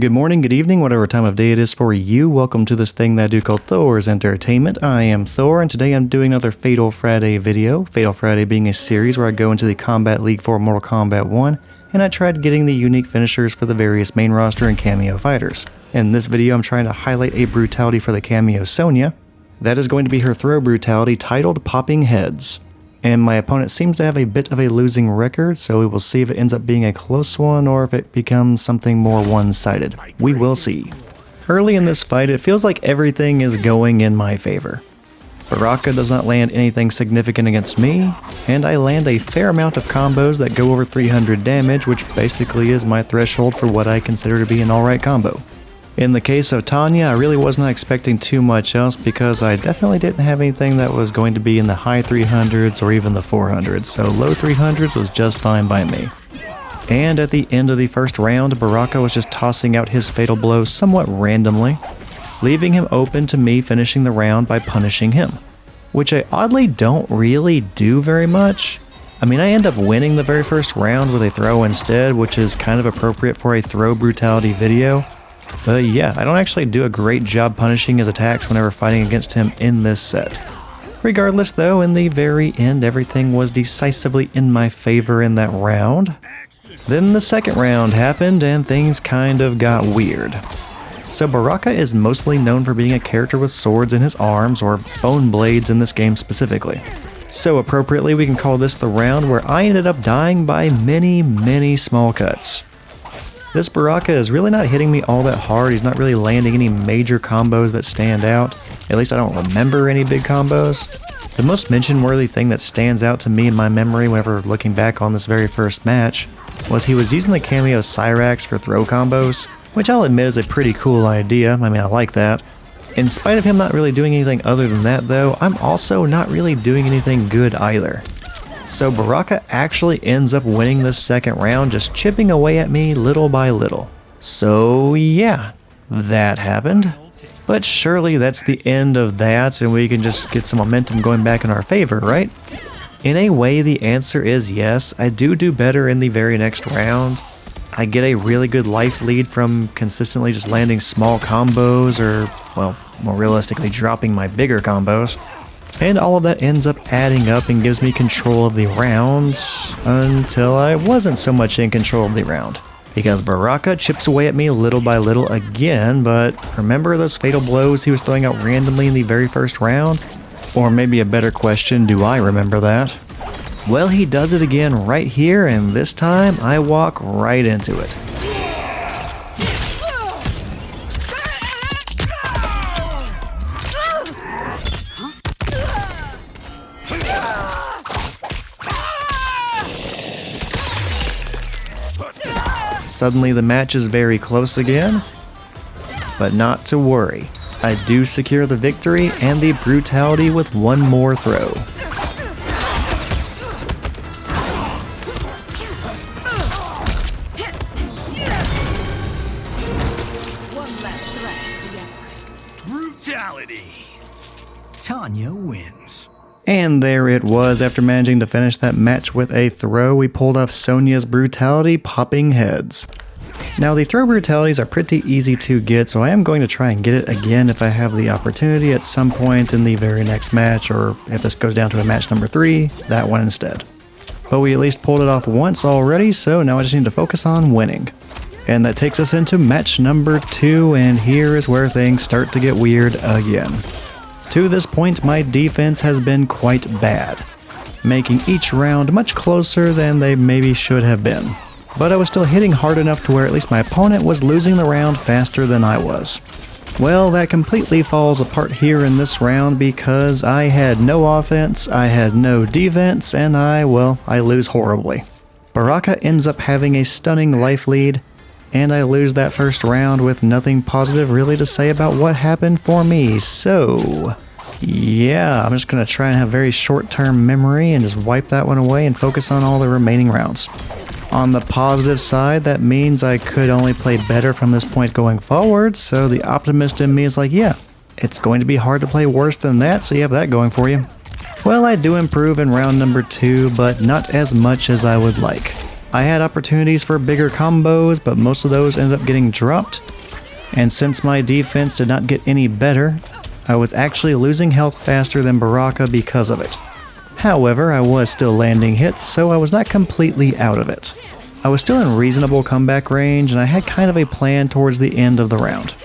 Good morning, good evening, whatever time of day it is for you. Welcome to this thing that I do called Thor's Entertainment. I am Thor, and today I'm doing another Fatal Friday video. Fatal Friday being a series where I go into the Kombat League for Mortal Kombat 1, and I tried getting the unique finishers for the various main roster and Kameo fighters. In this video, I'm trying to highlight a brutality for the Kameo Sonya. That is going to be her throw brutality titled Popping Heads. And my opponent seems to have a bit of a losing record, so we will see if it ends up being a close one or if it becomes something more one-sided. We will see. Early in this fight, it feels like everything is going in my favor. Baraka does not land anything significant against me, and I land a fair amount of combos that go over 300 damage, which basically is my threshold for what I consider to be an alright combo. In the case of Tanya, I really was not expecting too much else because I definitely didn't have anything that was going to be in the high 300s or even the 400s, so low 300s was just fine by me. And at the end of the first round, Baraka was just tossing out his fatal blow somewhat randomly, leaving him open to me finishing the round by punishing him, which I oddly don't really do very much. I mean, I end up winning the very first round with a throw instead, which is kind of appropriate for a throw brutality video. But yeah, I don't actually do a great job punishing his attacks whenever fighting against him in this set. Regardless though, in the very end, everything was decisively in my favor in that round. Then the second round happened and things kind of got weird. So Baraka is mostly known for being a character with swords in his arms, or bone blades in this game specifically. So appropriately, we can call this the round where I ended up dying by many small cuts. This Baraka is really not hitting me all that hard. He's not really landing any major combos that stand out. At least I don't remember any big combos. The most mention-worthy thing that stands out to me in my memory whenever looking back on this very first match was he was using the Kameo Cyrax for throw combos, which I'll admit is a pretty cool idea. I mean, I like that. In spite of him not really doing anything other than that though, I'm also not really doing anything good either. So Baraka actually ends up winning this second round, just chipping away at me little by little. So yeah, that happened. But surely that's the end of that, and we can just get some momentum going back in our favor, right? In a way, the answer is yes. I do better in the very next round. I get a really good life lead from consistently just landing small combos, or, well, more realistically, dropping my bigger combos. And all of that ends up adding up and gives me control of the rounds, until I wasn't so much in control of the round. Because Baraka chips away at me little by little again, but remember those fatal blows he was throwing out randomly in the very first round? Or maybe a better question, do I remember that? Well, he does it again right here, and this time I walk right into it. Suddenly the match is very close again, but not to worry. I do secure the victory and the brutality with one more throw. Brutality. Tanya wins. And there it was. After managing to finish that match with a throw, we pulled off Sonya's brutality, Popping Heads. Now the throw brutalities are pretty easy to get, so I am going to try and get it again if I have the opportunity at some point in the very next match, or if this goes down to a match number 3, that one instead. But we at least pulled it off once already, so now I just need to focus on winning. And that takes us into match number 2, and here is where things start to get weird again. To this point, my defense has been quite bad, making each round much closer than they maybe should have been. But I was still hitting hard enough to where at least my opponent was losing the round faster than I was. Well, that completely falls apart here in this round because I had no offense, I had no defense, and I lose horribly. Baraka ends up having a stunning life lead, and I lose that first round with nothing positive really to say about what happened for me. So yeah, I'm just going to try and have very short-term memory and just wipe that one away and focus on all the remaining rounds. On the positive side, that means I could only play better from this point going forward, so the optimist in me is like, yeah, it's going to be hard to play worse than that, so you have that going for you. Well, I do improve in round number 2, but not as much as I would like. I had opportunities for bigger combos, but most of those ended up getting dropped, And since my defense did not get any better, I was actually losing health faster than Baraka because of it. However, I was still landing hits, so I was not completely out of it. I was still in reasonable comeback range, and I had kind of a plan towards the end of the round.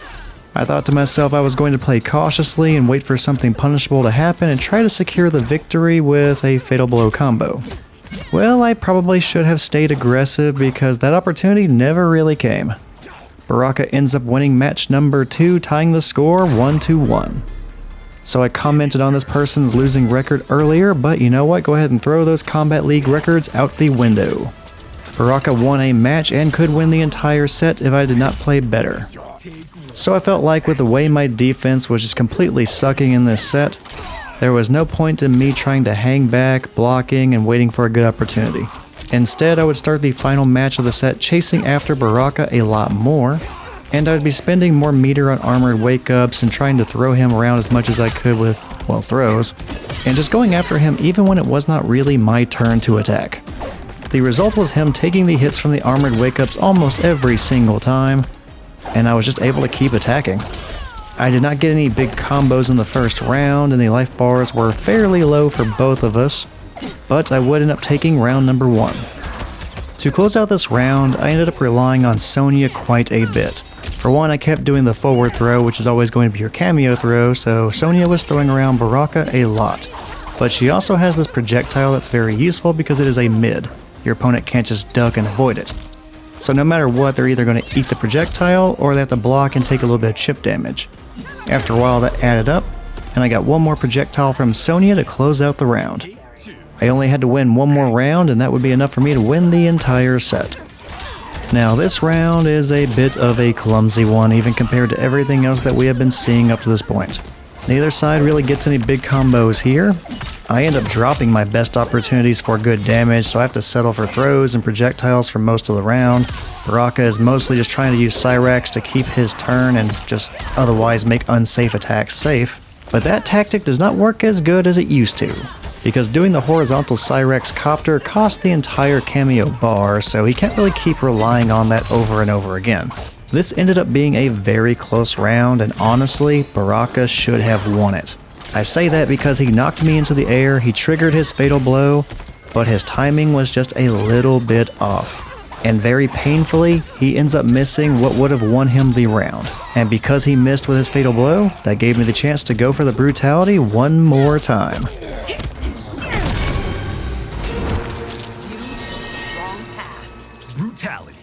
I thought to myself I was going to play cautiously and wait for something punishable to happen and try to secure the victory with a fatal blow combo. Well, I probably should have stayed aggressive because that opportunity never really came. Baraka ends up winning match number 2, tying the score 1-1. So I commented on this person's losing record earlier, but you know what? Go ahead and throw those Kombat League records out the window. Baraka won a match and could win the entire set if I did not play better. So I felt like with the way my defense was just completely sucking in this set, there was no point in me trying to hang back, blocking, and waiting for a good opportunity. Instead, I would start the final match of the set chasing after Baraka a lot more, and I would be spending more meter on armored wake-ups and trying to throw him around as much as I could with, well, throws, and just going after him even when it was not really my turn to attack. The result was him taking the hits from the armored wake-ups almost every single time, and I was just able to keep attacking. I did not get any big combos in the first round, and the life bars were fairly low for both of us, but I would end up taking round number 1. To close out this round, I ended up relying on Sonya quite a bit. For one, I kept doing the forward throw, which is always going to be your Kameo throw, so Sonya was throwing around Baraka a lot. But she also has this projectile that's very useful because it is a mid. Your opponent can't just duck and avoid it. So no matter what, they're either going to eat the projectile or they have to block and take a little bit of chip damage. After a while that added up, and I got one more projectile from Sonya to close out the round. I only had to win one more round and that would be enough for me to win the entire set. Now this round is a bit of a clumsy one even compared to everything else that we have been seeing up to this point. Neither side really gets any big combos here. I end up dropping my best opportunities for good damage, so I have to settle for throws and projectiles for most of the round. Baraka is mostly just trying to use Cyrax to keep his turn and just otherwise make unsafe attacks safe. But that tactic does not work as good as it used to, because doing the horizontal Cyrax copter costs the entire Kameo bar, so he can't really keep relying on that over and over again. This ended up being a very close round, and honestly, Baraka should have won it. I say that because he knocked me into the air, he triggered his fatal blow, but his timing was just a little bit off. And very painfully, he ends up missing what would have won him the round. And because he missed with his fatal blow, that gave me the chance to go for the brutality one more time. Brutality.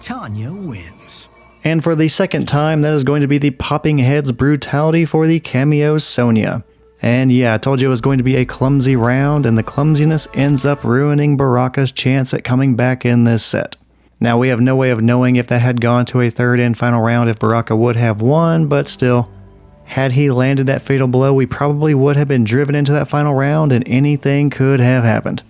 Tanya wins. And for the second time, that is going to be the Popping Heads Brutality for the Kameo Sonya. And yeah, I told you it was going to be a clumsy round, and the clumsiness ends up ruining Baraka's chance at coming back in this set. Now, we have no way of knowing if that had gone to a third and final round if Baraka would have won, but still, had he landed that fatal blow, we probably would have been driven into that final round, and anything could have happened.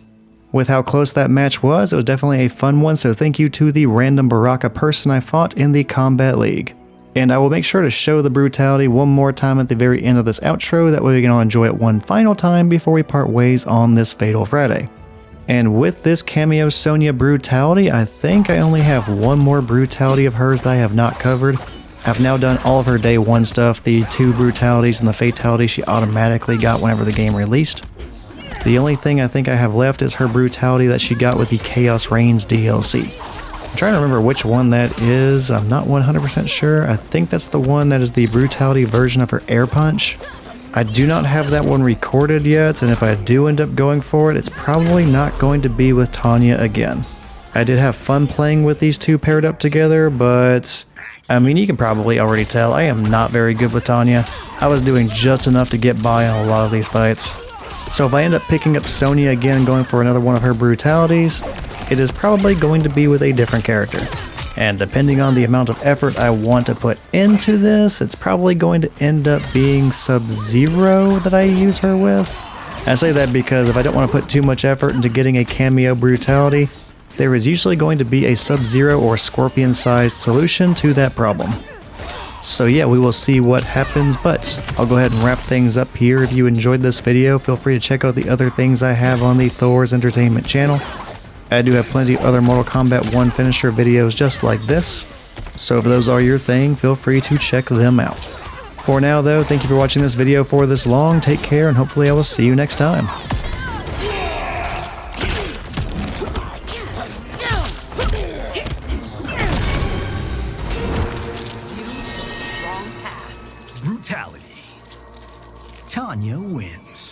With how close that match was, it was definitely a fun one, so thank you to the random Baraka person I fought in the Kombat League. And I will make sure to show the brutality one more time at the very end of this outro, that way we can all enjoy it one final time before we part ways on this Fatal Friday. And with this Kameo Sonya brutality, I think I only have one more brutality of hers that I have not covered. I've now done all of her day 1 stuff, the 2 brutalities and the fatality she automatically got whenever the game released. The only thing I think I have left is her brutality that she got with the Chaos Reigns DLC. I'm trying to remember which one that is. I'm not 100% sure. I think that's the one that is the brutality version of her air punch. I do not have that one recorded yet, and if I do end up going for it, it's probably not going to be with Tanya again. I did have fun playing with these two paired up together, but I mean, you can probably already tell I am not very good with Tanya. I was doing just enough to get by on a lot of these fights. So if I end up picking up Sonya again and going for another one of her brutalities, it is probably going to be with a different character. And depending on the amount of effort I want to put into this, it's probably going to end up being Sub-Zero that I use her with. I say that because if I don't want to put too much effort into getting a Kameo brutality, there is usually going to be a Sub-Zero or Scorpion-sized solution to that problem. So yeah, we will see what happens, but I'll go ahead and wrap things up here. If you enjoyed this video, feel free to check out the other things I have on the Thor's Entertainment channel. I do have plenty of other Mortal Kombat 1 finisher videos just like this. So if those are your thing, feel free to check them out. For now though, thank you for watching this video for this long, take care, and hopefully I will see you next time. Brutality. Tanya wins.